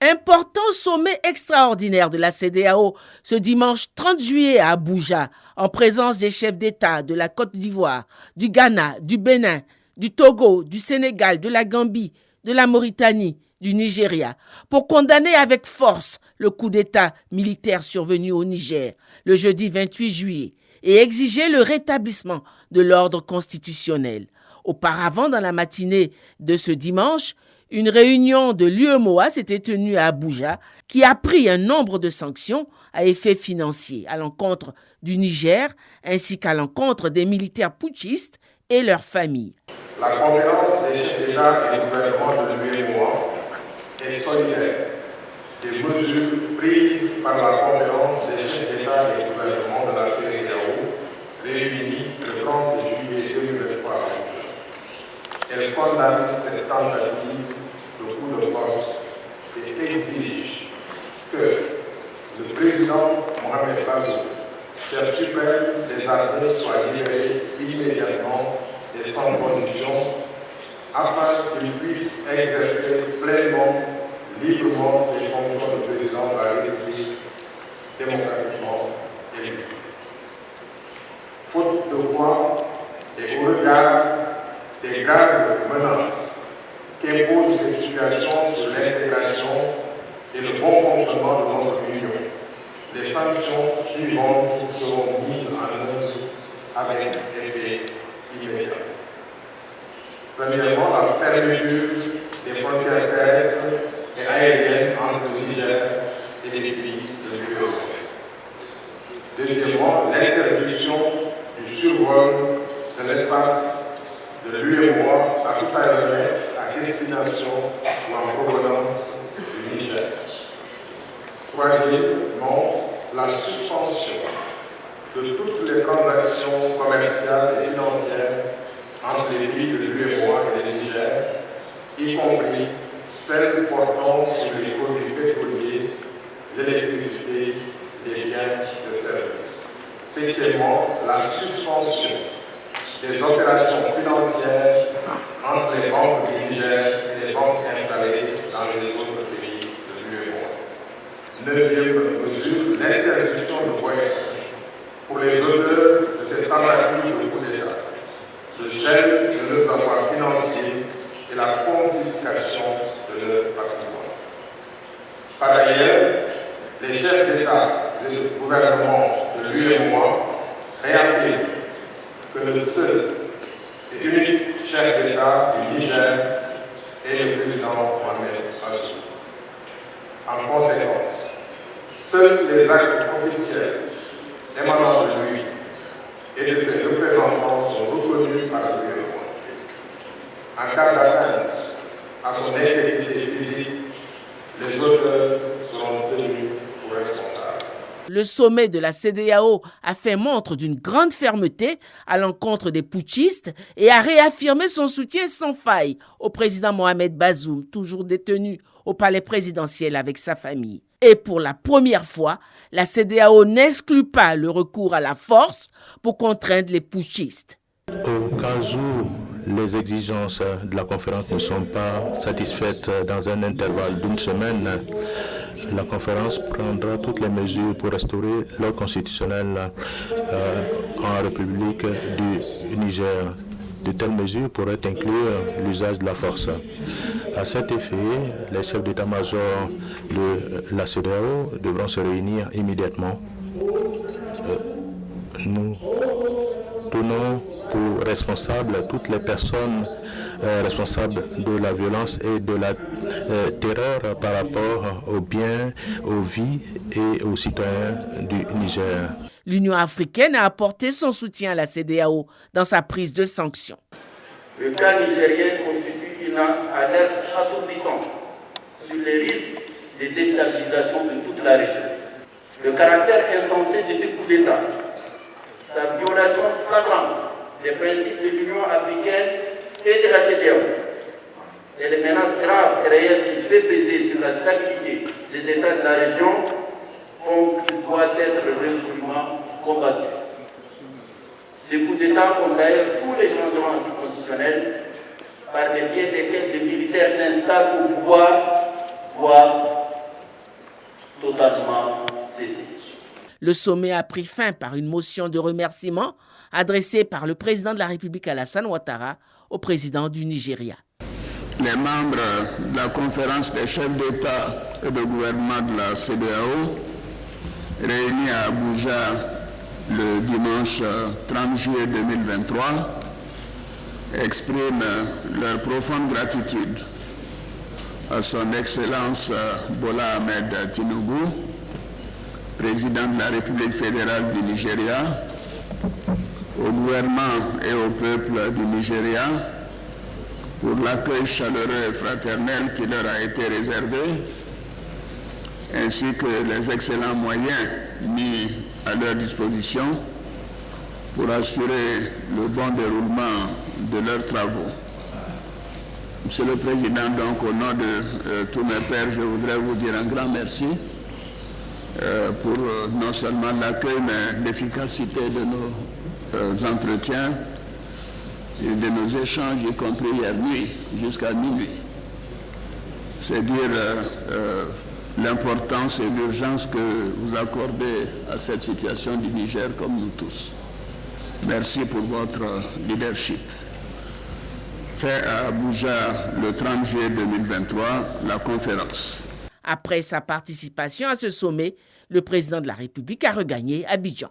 Important sommet extraordinaire de la CEDEAO ce dimanche 30 juillet à Abuja, en présence des chefs d'État de la Côte d'Ivoire, du Ghana, du Bénin, du Togo, du Sénégal, de la Gambie, de la Mauritanie, du Nigeria, pour condamner avec force le coup d'État militaire survenu au Niger le jeudi 28 juillet et exiger le rétablissement de l'ordre constitutionnel. Auparavant, dans la matinée de ce dimanche, une réunion de l'UEMOA s'était tenue à Abuja qui a pris un nombre de sanctions à effet financier à l'encontre du Niger ainsi qu'à l'encontre des militaires putschistes et leurs familles. La conférence des chefs d'État et de gouvernement de l'UEMOA est solidaire des mesures prises par la conférence des chefs d'État et de gouvernement de la CEDEAO réunie le 30 juillet 2023 à Abuja. Elle condamne cette tentative de coup de force et exige que le président Mohamed Bazoum, chef suprême des armées, soit libéré immédiatement et sans condition afin qu'il puisse exercer pleinement, librement ses fonctions de président de la République démocratiquement élue. Faute de quoi, et au regard des graves menaces qu'impose cette situation sur l'intégration et le bon fonctionnement de notre Union, les sanctions suivantes seront mises en œuvre avec effet immédiat. Premièrement, la fermeture des frontières terrestres et aériennes entre le Niger et les pays de l'Union. Deuxièmement, l'interdiction du survol de l'espace de l'UEMOA à tout aéronef à destination ou en provenance du Niger. Troisièmement, la suspension de toutes les transactions commerciales et financières entre les pays de l'UEMOA et le Niger, y compris celles portant sur les produits pétroliers, l'électricité, les biens et services. Septièmement, la suspension des opérations financières entre les banques du Niger et les banques installées dans les autres pays de l'UEMOA. Neuvième mesure, l'interdiction de voyage pour les auteurs de cette tentative de coup d'État, le gel de leurs avoirs financiers et la confiscation de leur patrimoine. Par ailleurs, les chefs d'État et de gouvernement de l'UEMOA réaffirment que le seul et unique chef d'État du Niger est le président Mohamed Bazoum. En conséquence, seuls les actes officiels émanant de lui et de ses représentants sont reconnus par l'UEMOA. En cas d'atteinte à son intégrité physique, les auteurs seront tenus pour responsables. Le sommet de la CEDEAO a fait montre d'une grande fermeté à l'encontre des putschistes et a réaffirmé son soutien sans faille au président Mohamed Bazoum, toujours détenu au palais présidentiel avec sa famille. Et pour la première fois, la CEDEAO n'exclut pas le recours à la force pour contraindre les putschistes. Au cas où les exigences de la conférence ne sont pas satisfaites dans un intervalle d'une semaine, la conférence prendra toutes les mesures pour restaurer l'ordre constitutionnel en République du Niger. De telles mesures pourraient inclure l'usage de la force. À cet effet, les chefs d'état-major de la CEDEAO devront se réunir immédiatement. Nous tenons pour responsables toutes les personnes responsables de la violence et de la terreur par rapport aux biens, aux vies et aux citoyens du Niger. L'Union africaine a apporté son soutien à la CEDEAO dans sa prise de sanctions. Le cas nigérien constitue une alerte assourdissante sur les risques de déstabilisation de toute la région. Le caractère insensé de ce coup d'État, sa violation flagrante des principes de l'Union africaine et de la CEDEAO, et les menaces graves et réelles qu'il fait peser sur la stabilité des États de la région font qu'il doit être résolument combattu. Ce coup d'État, comme d'ailleurs tous les changements anticonstitutionnels, par le biais desquels les militaires s'installent au pouvoir, doivent totalement cessé. Le sommet a pris fin par une motion de remerciement adressée par le président de la République Alassane Ouattara au président du Nigeria. Les membres de la conférence des chefs d'État et de gouvernement de la CEDEAO, réunis à Abuja le dimanche 30 juillet 2023, expriment leur profonde gratitude à son Excellence Bola Ahmed Tinubu, président de la République fédérale du Nigeria, au gouvernement et au peuple du Nigeria pour l'accueil chaleureux et fraternel qui leur a été réservé, ainsi que les excellents moyens mis à leur disposition pour assurer le bon déroulement de leurs travaux. Monsieur le Président, donc au nom de tous mes pairs, je voudrais vous dire un grand merci pour non seulement l'accueil, mais l'efficacité de nos entretiens et de nos échanges, y compris hier nuit, jusqu'à minuit. C'est dire l'importance et l'urgence que vous accordez à cette situation du Niger comme nous tous. Merci pour votre leadership. Fait à Abuja le 30 juillet 2023, la conférence. Après sa participation à ce sommet, le président de la République a regagné Abidjan.